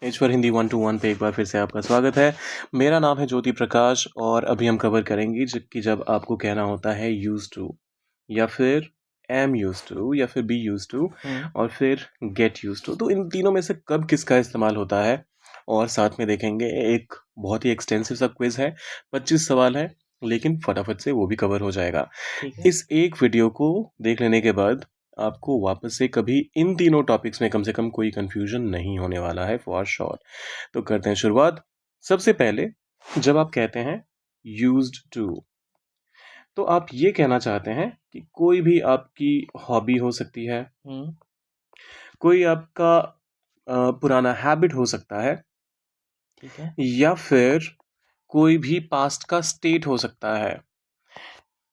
H for Hindi 121 पे एक बार फिर से आपका स्वागत है। मेरा नाम है ज्योति प्रकाश और अभी हम कवर करेंगे कि जब आपको कहना होता है यूज टू या फिर एम यूज टू या फिर बी यूज टू और फिर गेट यूज टू। तो इन तीनों में से कब किसका इस्तेमाल होता है और साथ में देखेंगे। एक बहुत ही एक्सटेंसिव सा क्विज है, 25 सवाल है, लेकिन फटाफट से वो भी कवर हो जाएगा। ठीक है। इस एक वीडियो को देख लेने के बाद आपको वापस से कभी इन तीनों टॉपिक्स में कम से कम कोई कंफ्यूजन नहीं होने वाला है फॉर श्योर। तो करते हैं शुरुआत। सबसे पहले जब आप कहते हैं यूज्ड टू, तो आप ये कहना चाहते हैं कि कोई भी आपकी हॉबी हो सकती है, हम्म कोई आपका पुराना हैबिट हो सकता है, ठीक है। या फिर कोई भी पास्ट का स्टेट हो सकता है।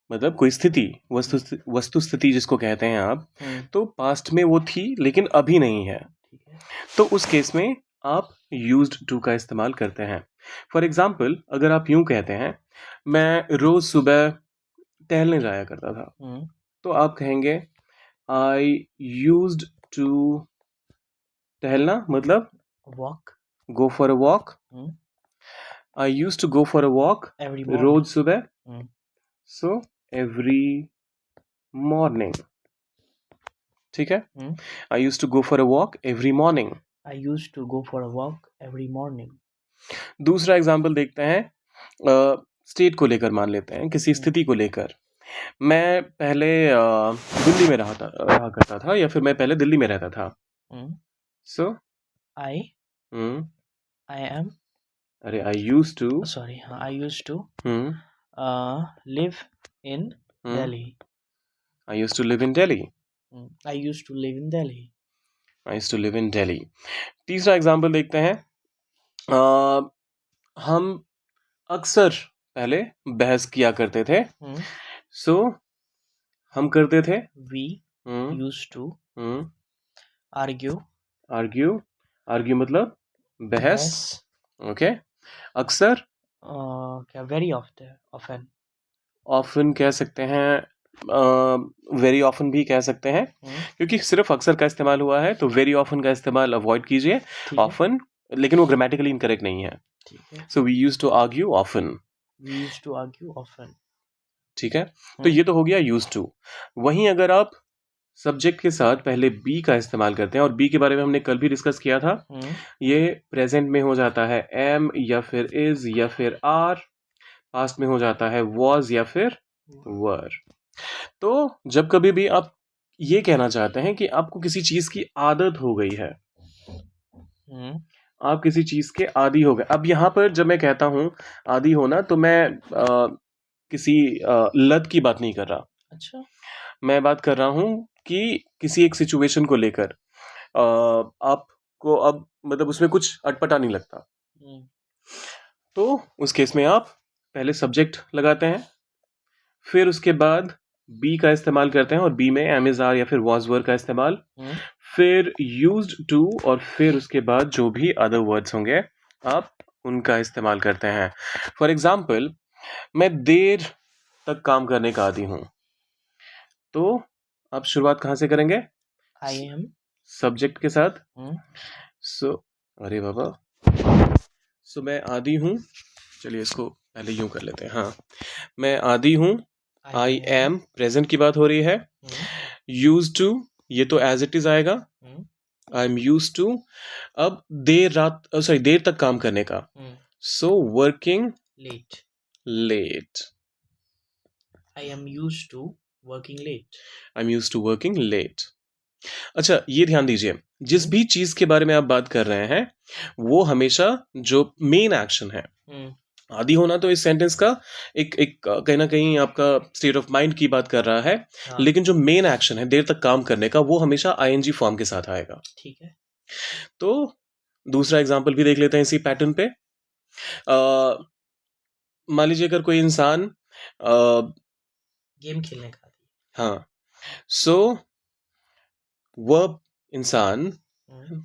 मतलब कोई स्थिति, वस्तु स्थिति जिसको कहते हैं आप, तो पास्ट में वो थी लेकिन अभी नहीं है। ठीक है। तो उस केस में आप यूज्ड टू का इस्तेमाल करते हैं। फॉर एग्जाम्पल, अगर आप यूं कहते हैं मैं रोज सुबह टहलने जाया करता था, तो आप कहेंगे आई यूज्ड टू टहलना, मतलब walk go for a walk. I used to go for a walk every रोज मॉर्निंग। सुबह। सो एवरी मॉर्निंग, ठीक है। I used to go for a walk every morning. I use to go for a walk every morning. दूसरा example देखते हैं, state को लेकर मान लेते हैं, किसी स्थिति को लेकर। मैं पहले दिल्ली में रहा करता था, या फिर मैं पहले दिल्ली में रहता था। सो आई आई एम अरे I use to sorry I use to live in Delhi. I use to live in Delhi. I use to live in Delhi. I use to live in Delhi. तीसरा एग्जाम्पल देखते हैं। हम अक्सर पहले बहस किया करते थे। सो हम करते थे we use to argue. Argue. Argue मतलब बहस। ओके। अक्सर क्या वेरी ऑफन। ऑफन कह सकते हैं, वेरी ऑफन भी कह सकते हैं, क्योंकि सिर्फ अक्सर का इस्तेमाल हुआ है, तो वेरी ऑफन का इस्तेमाल अवॉइड कीजिए। ऑफन, लेकिन वो ग्रामेटिकली इनकरेक्ट नहीं है। So we use to argue often. We use to argue often. ठीक है। तो ये तो हो गया यूज टू। वहीं अगर आप सब्जेक्ट के साथ पहले बी का इस्तेमाल करते हैं, और बी के बारे में हमने कल भी डिस्कस किया था, ये प्रेजेंट में हो जाता है एम या फिर इज या फिर आर, पास्ट में हो जाता है वॉज या फिर वर। तो जब कभी भी आप ये कहना चाहते हैं कि आपको किसी चीज की आदत हो गई है, आप किसी चीज के आदी हो गए। अब यहाँ पर जब मैं कहता हूं आदी होना, तो मैं किसी लत की बात नहीं कर रहा। अच्छा। मैं बात कर रहा हूं कि किसी एक सिचुएशन को लेकर आपको अब मतलब उसमें कुछ अटपटा नहीं लगता, तो उस केस में आप पहले सब्जेक्ट लगाते हैं, फिर उसके बाद बी का इस्तेमाल करते हैं, और बी में एम इज आर या फिर वॉज वर का इस्तेमाल, फिर यूज्ड टू, और फिर उसके बाद जो भी अदर वर्ड्स होंगे आप उनका इस्तेमाल करते हैं। फॉर एग्जाम्पल, मैं देर तक काम करने का आदी हूं, तो आप शुरुआत कहां से करेंगे? आई एम सब्जेक्ट के साथ। सो अरे बाबा, सो मैं आदी हूं। चलिए इसको पहले यूं कर लेते हैं। हाँ, मैं आदी हूं। आई एम प्रेजेंट की बात हो रही है। यूज टू, ये तो एज इट इज आएगा। आई एम यूज टू अब देर तक काम करने का। So working late. Late. I am use to working late. I am use to working late. अच्छा, ये ध्यान दीजिए, जिस भी चीज के बारे में आप बात कर रहे हैं, वो हमेशा जो मेन एक्शन है, आदि होना तो इस सेंटेंस का एक एक कहीं ना कहीं आपका स्टेट ऑफ माइंड की बात कर रहा है। लेकिन जो मेन एक्शन है देर तक काम करने का, वो हमेशा आईएनजी फॉर्म के साथ आएगा। ठीक है। तो दूसरा एग्जांपल भी देख लेते हैं इसी पैटर्न पे। मान लीजिए अगर कोई इंसान गेम खेलने का। हाँ, सो वर्ब इंसान,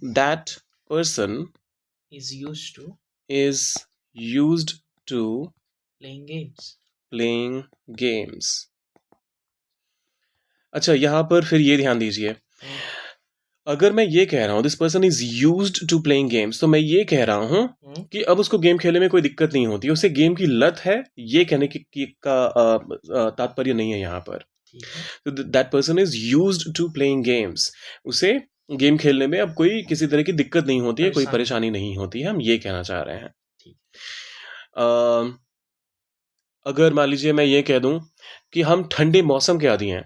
that person is used to playing games. अच्छा, यहां पर फिर ये ध्यान दीजिए, अगर मैं ये कह रहा हूँ this person is used to playing games, तो मैं ये कह रहा हूँ कि अब उसको गेम खेलने में कोई दिक्कत नहीं होती, उसे गेम की लत है, ये कहने की का तात्पर्य नहीं है यहाँ पर। ठीक है। तो that person is used to playing games, उसे गेम खेलने में अब कोई किसी तरह की दिक्कत नहीं होती है, कोई परेशानी नहीं होती है, हम ये कहना चाह रहे हैं। ठीक। अगर मान लीजिए मैं ये कह दूं कि हम ठंडे मौसम के आदी हैं,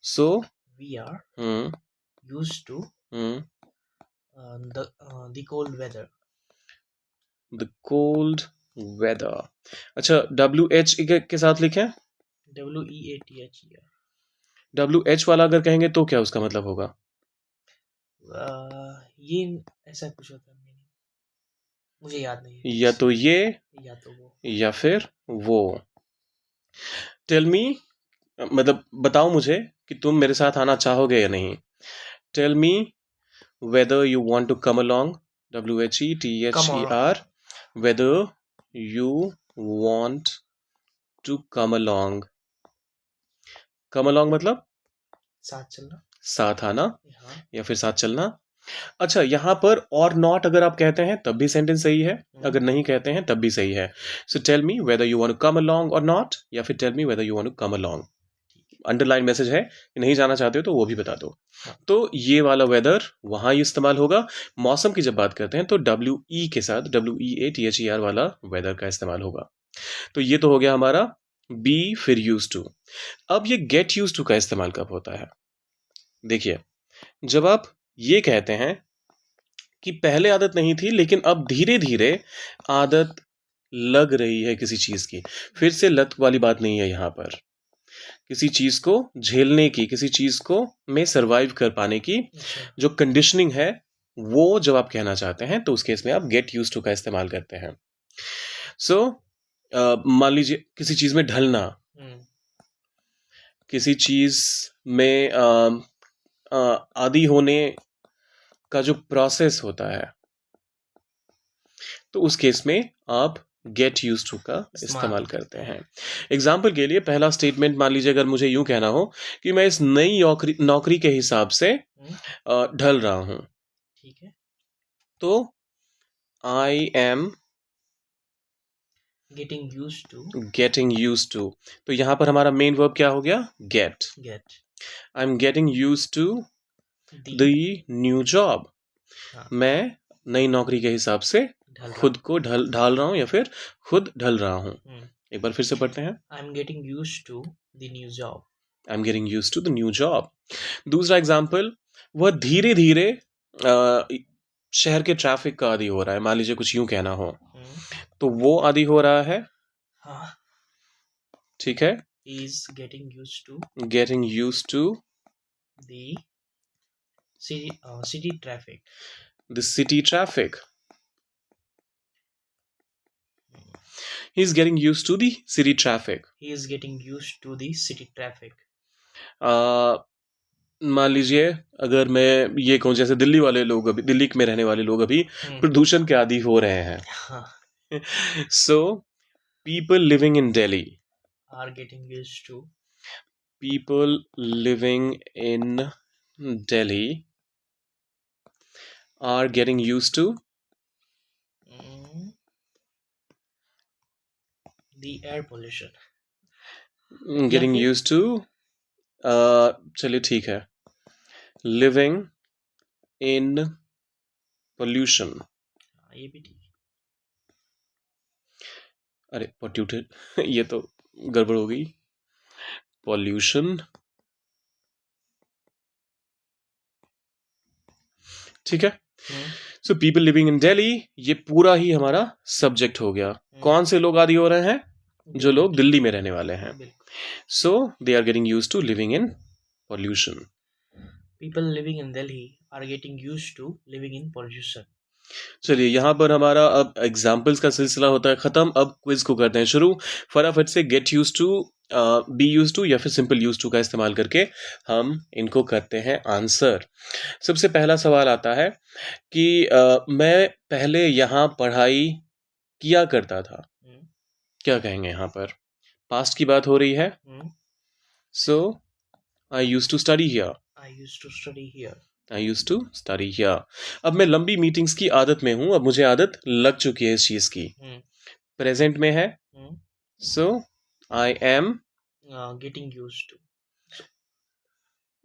so we are used to the cold weather. The cold weather. अच्छा, WH के साथ लिखें, WEATHER. WH वाला अगर कहेंगे तो क्या उसका मतलब होगा? ये ऐसा कुछ होता है, मुझे याद नहीं है। या तो ये या तो वो या फिर वो। टेल मी, मतलब बताओ मुझे कि तुम मेरे साथ आना चाहोगे या नहीं। Tell me whether you want to come along, WHETHER, whether you want to come along। come along मतलब साथ चलना, साथ आना हाँ। या फिर साथ चलना। अच्छा, यहाँ पर और नॉट अगर आप कहते हैं तब भी सेंटेंस सही है, अगर नहीं कहते हैं तब भी सही है। So tell me whether you want to come along और नॉट, या फिर tell me whether you want to come along. Underline message है कि नहीं जाना चाहते हो तो वो भी बता दो। तो ये वाला वेदर वहां इस्तेमाल होगा। मौसम की जब बात करते हैं तो WE के साथ, WEATHER वाला वेदर का इस्तेमाल होगा। तो ये तो हो गया हमारा बी फिर यूज टू। अब ये गेट यूज टू का इस्तेमाल कब होता है? देखिए, जब आप ये कहते हैं कि पहले आदत नहीं थी लेकिन अब धीरे धीरे आदत लग रही है किसी चीज की, फिर से लत वाली बात नहीं है यहाँ पर। किसी चीज को झेलने की, किसी चीज को में सरवाइव कर पाने की जो कंडीशनिंग है, वो जब आप कहना चाहते हैं तो उस केस में आप गेट यूज टू का इस्तेमाल करते हैं। सो मान लीजिए किसी चीज में ढलना, किसी चीज में आदी होने का जो प्रोसेस होता है, तो उस केस में आप गेट यूज टू का इस्तेमाल करते हैं। एग्जाम्पल के लिए पहला स्टेटमेंट मान लीजिए अगर मुझे यूं कहना हो कि मैं इस नई नौकरी के हिसाब से ढल रहा हूं, ठीक है, तो I am getting use to. तो यहां पर हमारा मेन वर्ब क्या हो गया? Get. I am getting use to the new job. मैं नई नौकरी के हिसाब से खुद को ढाल रहा हूं या फिर खुद ढल रहा हूं। एक बार फिर से पढ़ते हैं। I am getting used to the new job. I am getting used to the new job. दूसरा एग्जांपल, वह धीरे धीरे शहर के ट्रैफिक का आदी हो रहा है। मान लीजिए कुछ यूं कहना हो, तो वो आदी हो रहा है, ठीक है, is getting used to the city traffic। the city traffic। He is getting used to the city traffic। He is getting used to the city traffic। मान लीजिए अगर मैं ये कहूँ, जैसे दिल्ली वाले लोग अभी, दिल्ली में रहने वाले लोग अभी प्रदूषण के आदी हो रहे हैं। So people living in Delhi are getting used to people living in Delhi are getting used to the air pollution। getting used to चलिए ठीक है, living in pollution। ये भी ठीक। अरे polluted ये तो गड़बड़ हो गई। pollution, ठीक है। So people living in Delhi, ये पूरा ही हमारा सब्जेक्ट हो गया। कौन से लोग आदि हो रहे हैं? जो लोग दिल्ली में रहने वाले हैं। So they are getting used to living in pollution। People living in Delhi are getting used to living in pollution। चलिए, यहाँ पर हमारा अब एग्जाम्पल्स का सिलसिला होता है खत्म। अब क्विज को करते हैं शुरू। फटाफट से get use to, be use to या फिर सिंपल यूज टू का इस्तेमाल करके हम इनको करते हैं आंसर। सबसे पहला सवाल आता है कि मैं पहले यहाँ पढ़ाई किया करता था। क्या कहेंगे यहाँ पर? पास्ट की बात हो रही है। So I used to study here. I used to study here। I used to study here. अब मैं लंबी मीटिंग्स की आदत में हूँ, अब मुझे आदत लग चुकी है इस चीज की. Hmm. प्रेजेंट में है, Hmm. so I am. Getting used to.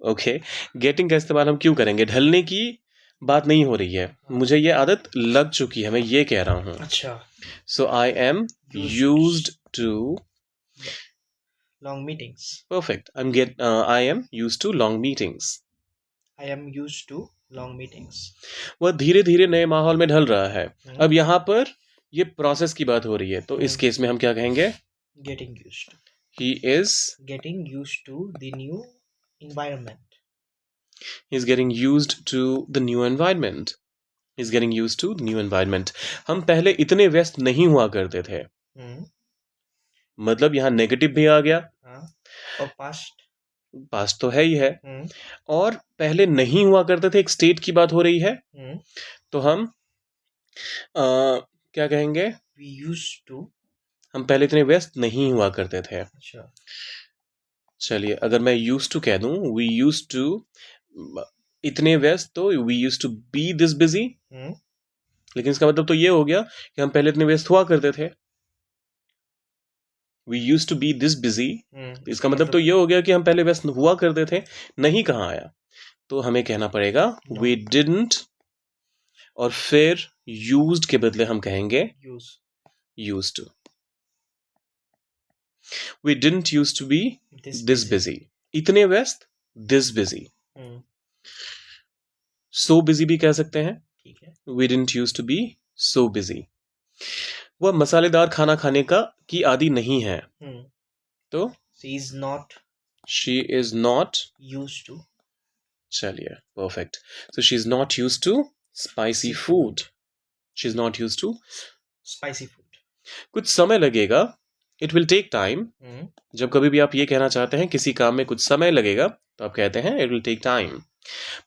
Okay, getting का इस्तेमाल हम क्यों करेंगे? ढलने की बात नहीं हो रही है, मुझे ये आदत लग चुकी है, मैं ये कह रहा हूँ. अच्छा. So I am used to Long meetings. perfect. I am used to long meetings. I am used to long meetings. वह धीरे धीरे नए माहौल में ढल रहा है. Hmm. अब यहाँ पर ये प्रोसेस की बात हो रही है, तो इस केस में हम क्या कहेंगे? Getting used to. He is Getting used to the new environment. He's getting used to the new environment. He's getting used to the new environment. हम पहले इतने व्यस्त नहीं हुआ करते थे. Hmm. मतलब यहाँ नेगेटिव भी आ गया, हाँ. और past. पास्ट तो है ही है, Hmm. और पहले नहीं हुआ करते थे, एक स्टेट की बात हो रही है. Hmm. तो हम क्या कहेंगे? We used to. हम पहले इतने व्यस्त नहीं हुआ करते थे. अच्छा. चलिए, अगर मैं used to कह दूं, we used to इतने व्यस्त, तो we used to be this busy. Hmm. लेकिन इसका मतलब तो ये हो गया कि हम पहले इतने व्यस्त हुआ करते थे. We used to be this busy. इसका मतलब तो ये हो गया कि हम पहले व्यस्त हुआ करते थे. नहीं कहाँ आया, तो हमें कहना पड़ेगा we didn't, और फिर used के बदले हम कहेंगे used to. We didn't used to be this busy. इतने व्यस्त, this busy. So busy भी कह सकते हैं. ठीक है. We didn't used to be so busy. वह मसालेदार खाना खाने की आदी नहीं है. तो she is not used to. चलिए, perfect. So she is not used to spicy food. She is not used to spicy food. कुछ समय लगेगा. It will take time. जब कभी भी आप ये कहना चाहते हैं किसी काम में कुछ समय लगेगा, तो आप कहते हैं it will take time.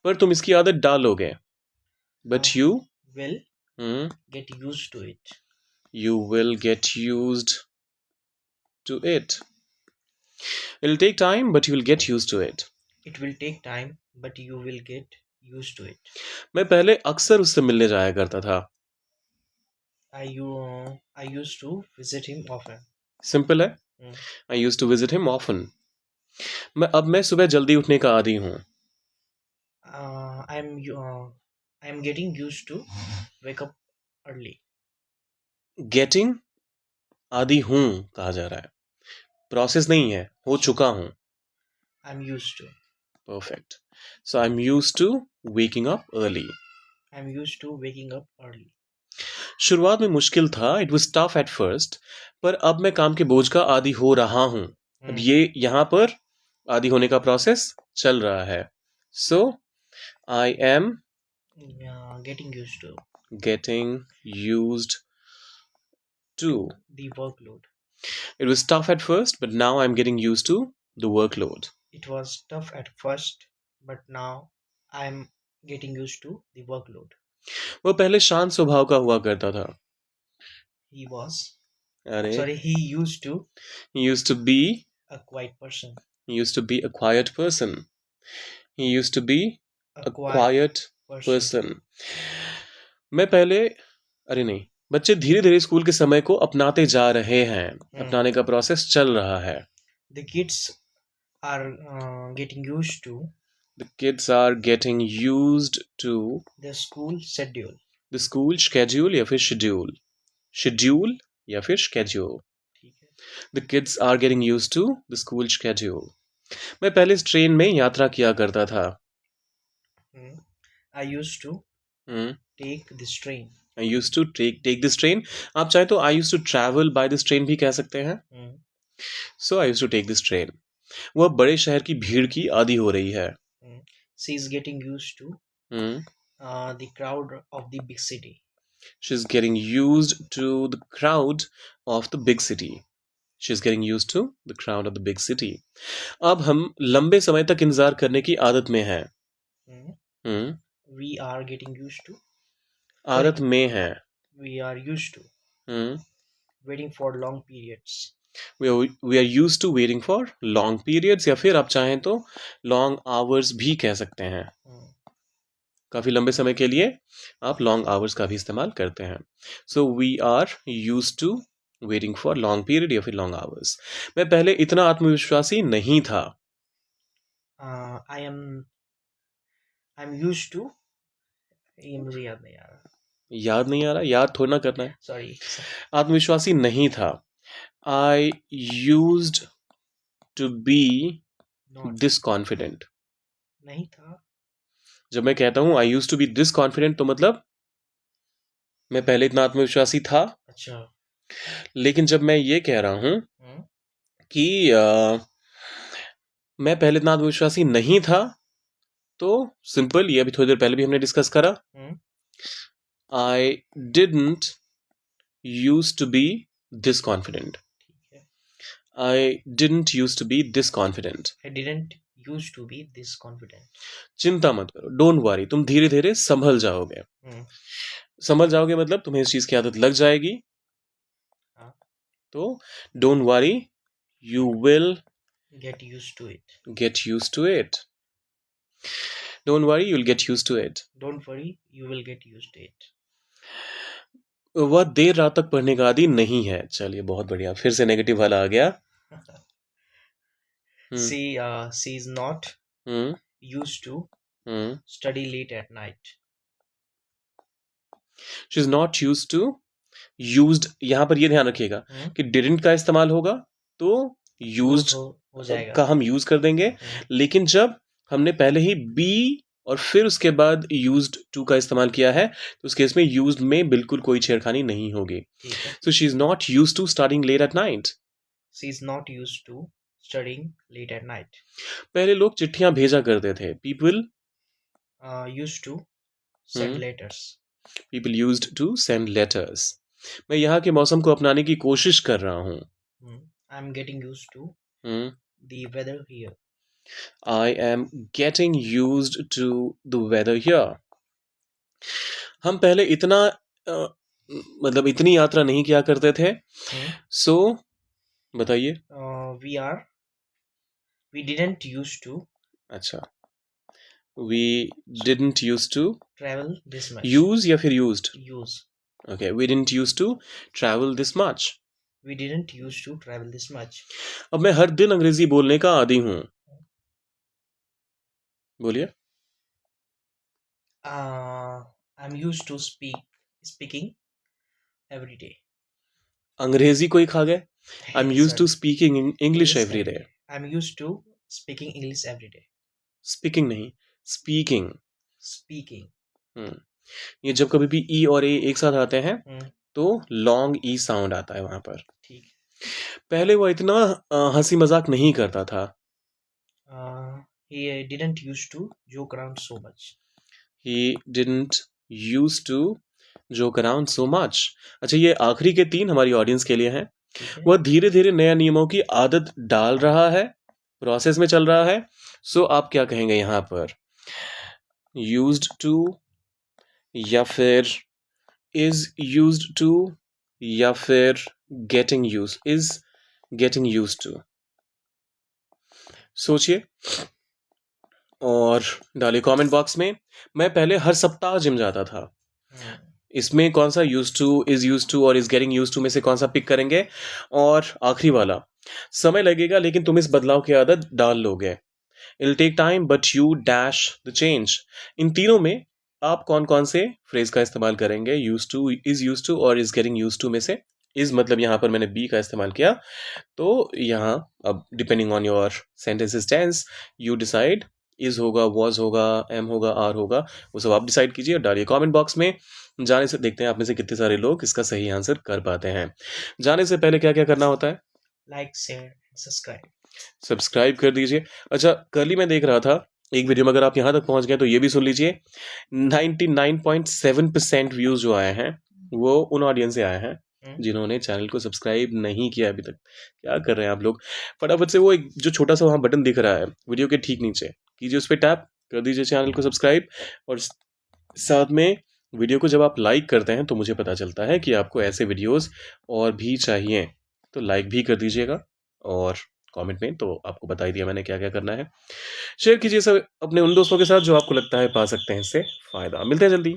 पर तुम इसकी आदत डालोगे. But you will get used to it. You will get used to it. It will take time, but you will get used to it. It will take time, but you will get used to it. मैं पहले अक्सर उससे मिलने जाया करता था. I used to visit him often. Simple है. I used to visit him often. अब मैं सुबह जल्दी उठने का आदी हूँ. I am getting used to wake up early. Getting आदी हूँ कहा जा रहा है, प्रोसेस नहीं है, हो चुका हूँ. I'm used to. Perfect. So I'm used to waking up early. I'm used to waking up early. शुरुआत में मुश्किल था. It was tough at first. पर अब मैं काम के बोझ का आदी हो रहा हूँ. अब ये यहाँ पर आदी होने का प्रोसेस चल रहा है. So I am getting used to. Getting used to the workload. It was tough at first, but now I'm getting used to the workload. It was tough at first, but now I'm getting used to the workload. वो पहले शांत स्वभाव का हुआ करता था. He used to be a quiet person. He used to be a quiet person. He used to be a quiet person. मैं पहले, अरे नहीं, बच्चे धीरे धीरे स्कूल के समय को अपनाते जा रहे हैं. अपनाने का प्रोसेस चल रहा है. The kids are getting used to. The kids are getting used to the school schedule. The school schedule या फिर schedule. Schedule या फिर schedule. ठीक है. The kids are getting used to the school schedule. मैं पहले इस ट्रेन में यात्रा किया करता था. I used to take this train. I used to take this train. आप चाहे तो I used to travel by this train भी कह सकते हैं. So I used to take this train. वह बड़े शहर की भीड़ की आदी हो रही है. She is getting used to the crowd of the big city. She is getting used to the crowd of the big city. She is getting used to the crowd of the big city. अब हम लंबे समय तक इंतजार करने की आदत में हैं. We are getting used to. आदत में हैं. We are used to. Waiting for long periods. We are used to waiting for long periods, या फिर आप चाहें तो long hours भी कह सकते हैं. काफ़ी लंबे समय के लिए आप लॉन्ग आवर्स का भी इस्तेमाल करते हैं. So we are used to waiting for long period या फिर लॉन्ग आवर्स. मैं पहले इतना आत्मविश्वासी नहीं था. I'm used to. ये मुझे याद नहीं आ रहा. याद नहीं आ रहा, याद थोड़ा ना करना है. Sorry. आत्मविश्वासी नहीं था. I used to be Not. This confident. नहीं था. जब मैं कहता हूँ I used to be this confident तो मतलब मैं पहले इतना आत्मविश्वासी था. अच्छा. लेकिन जब मैं ये कह रहा हूँ कि मैं पहले इतना आत्मविश्वासी नहीं था, तो सिंपल, ये अभी थोड़ी देर पहले भी हमने डिस्कस करा. I didn't use to be this confident. I didn't use to be this confident. I didn't used to be this confident. चिंता मत करो, डोंट वरी, तुम धीरे धीरे संभल जाओगे. संभल जाओगे मतलब तुम्हें इस चीज की आदत लग जाएगी. तो don't worry, you will Get used to it. get used to it. Don't worry, you'll get used to it. Don't worry, you will get used to it. वह देर रात तक पढ़ने का आदी नहीं है. चलिए बहुत बढ़िया, फिर से नेगेटिव वाला आ गया. She is not used to study late at night. She is not used to. Used, यहाँ पर ये ध्यान रखिएगा कि didn't का इस्तेमाल होगा तो used हो जाएगा का हम यूज कर देंगे. लेकिन जब हमने पहले ही be और फिर उसके बाद used to का इस्तेमाल किया है तो उस केस में used में बिल्कुल कोई छेड़खानी नहीं होगी. So she is not used to studying late at night. She is not used to studying late at night. पहले लोग चिट्ठियां भेजा करते थे. People used to send letters. People used to send letters. मैं यहाँ के मौसम को अपनाने की कोशिश कर रहा हूँ. I'm getting used to the weather here. I am getting used to the weather here. हम पहले इतना मतलब इतनी यात्रा नहीं किया करते थे. So बताइए. We didn't used to. अच्छा, we didn't used to travel this much. Use या फिर used? Use. Okay, we didn't used to travel this much. We didn't used to travel this much. अब मैं हर दिन अंग्रेजी बोलने का आदी हूँ. बोलिए. I'm used to speaking every day. अंग्रेजी कोई खा गए. I'm used to speaking English every day. I'm used to speaking English every day. Speaking नहीं, speaking. Speaking. ये जब कभी भी ई और ए एक साथ आते हैं तो लॉन्ग ई साउंड आता है वहां पर. ठीक. पहले वो इतना हंसी मजाक नहीं करता था. He didn't used to joke around so much. He didn't used to joke around so much. अच्छा, ये आखिरी के 3 हमारी ऑडियंस के लिए हैं. वह धीरे धीरे नए नियमों की आदत डाल रहा है, प्रोसेस में चल रहा है. सो आप क्या कहेंगे यहाँ पर? used to या फिर is used to या फिर getting used to. सोचिए और डालिए कमेंट बॉक्स में. मैं पहले हर सप्ताह जिम जाता था. इसमें कौन सा used to, is used to और is getting used to में से कौन सा पिक करेंगे? और आखिरी वाला, समय लगेगा लेकिन तुम इस बदलाव की आदत डाल लोगे. It'll take time but you dash the change. इन तीनों में आप कौन कौन से फ्रेज का इस्तेमाल करेंगे? used to, is used to और is getting used to में से. is मतलब यहाँ पर मैंने be का इस्तेमाल किया, तो यहाँ अब depending on your sentences tense you decide. is होगा, was होगा, am होगा, are होगा, वो सब आप डिसाइड कीजिए और डालिए कमेंट बॉक्स में. जाने से देखते हैं आप में से कितने सारे लोग इसका सही आंसर कर पाते हैं. जाने से पहले क्या क्या करना होता है? Like, share, subscribe. सब्सक्राइब कर दीजिए. अच्छा, कल ही मैं देख रहा था एक वीडियो में, अगर आप यहाँ तक पहुंच गए तो ये भी सुन लीजिए. 99.7% व्यूज जो आए हैं वो उन ऑडियंस से आए हैं जिन्होंने चैनल को सब्सक्राइब नहीं किया अभी तक. क्या कर रहे हैं आप लोग? फटाफट से वो एक जो छोटा सा वहाँ बटन दिख रहा है वीडियो के ठीक नीचे, कीजिए उस पर टैप कर दीजिए चैनल को सब्सक्राइब. और साथ में वीडियो को जब आप लाइक करते हैं तो मुझे पता चलता है कि आपको ऐसे वीडियोस और भी चाहिए, तो लाइक भी कर दीजिएगा और कमेंट में, तो आपको बता ही दिया मैंने क्या-क्या करना है। शेयर कीजिए सब अपने उन दोस्तों के साथ जो आपको लगता है पा सकते हैं इससे फ़ायदा। मिलते हैं जल्दी।